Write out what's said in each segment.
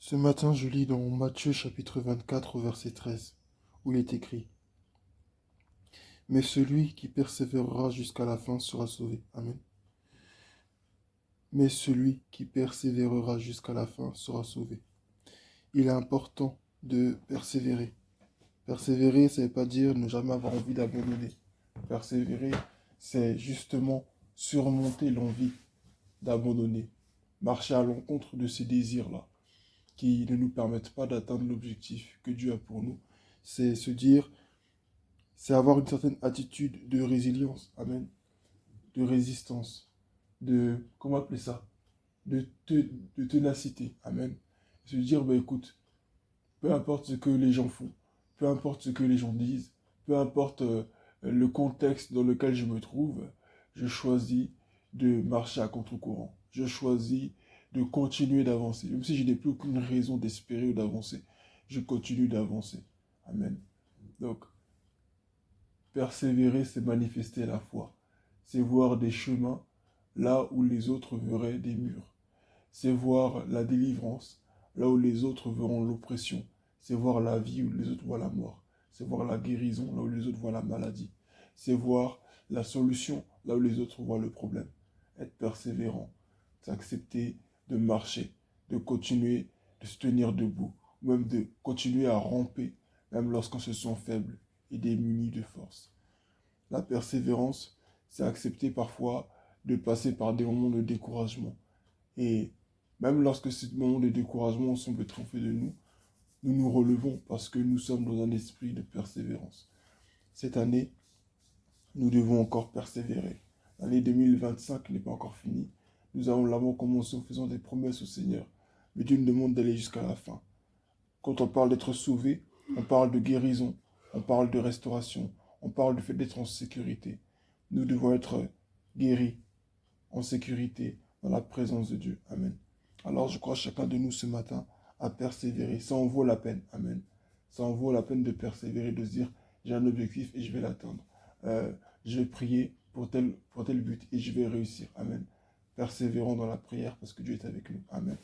Ce matin, je lis dans Matthieu chapitre 24 au verset 13, où il est écrit: Mais celui qui persévérera jusqu'à la fin sera sauvé. Amen. Mais celui qui persévérera jusqu'à la fin sera sauvé. Il est important de persévérer. Persévérer, ça ne veut pas dire ne jamais avoir envie d'abandonner. Persévérer, c'est justement surmonter l'envie d'abandonner. Marcher à l'encontre de ces désirs-là, qui ne nous permettent pas d'atteindre l'objectif que Dieu a pour nous. C'est se dire, c'est avoir une certaine attitude de résilience, amen, de résistance, comment appeler ça, de ténacité, amen. Se dire, bah écoute, peu importe ce que les gens font, peu importe ce que les gens disent, peu importe le contexte dans lequel je me trouve, je choisis de marcher à contre-courant. Je choisis de continuer d'avancer. Même si je n'ai plus aucune raison d'espérer ou d'avancer, je continue d'avancer. Amen. Donc, persévérer, c'est manifester la foi. C'est voir des chemins là où les autres verraient des murs. C'est voir la délivrance là où les autres verront l'oppression. C'est voir la vie où les autres voient la mort. C'est voir la guérison là où les autres voient la maladie. C'est voir la solution là où les autres voient le problème. Être persévérant, c'est accepter de marcher, de continuer, de se tenir debout, ou même de continuer à ramper, même lorsqu'on se sent faible et démuni de force. La persévérance, c'est accepter parfois de passer par des moments de découragement. Et même lorsque ces moments de découragement semblent triompher de nous, nous nous relevons parce que nous sommes dans un esprit de persévérance. Cette année, nous devons encore persévérer. L'année 2025 n'est pas encore finie. Nous l'avons commencé en faisant des promesses au Seigneur. Mais Dieu nous demande d'aller jusqu'à la fin. Quand on parle d'être sauvé, on parle de guérison, on parle de restauration, on parle du fait d'être en sécurité. Nous devons être guéris, en sécurité, dans la présence de Dieu. Amen. Alors je crois chacun de nous ce matin à persévérer. Ça en vaut la peine. Amen. Ça en vaut la peine de persévérer, de se dire, j'ai un objectif et je vais l'atteindre. Je vais prier pour tel but et je vais réussir. Amen. Persévérons dans la prière parce que Dieu est avec nous. Amen.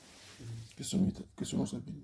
Que son nom soit béni.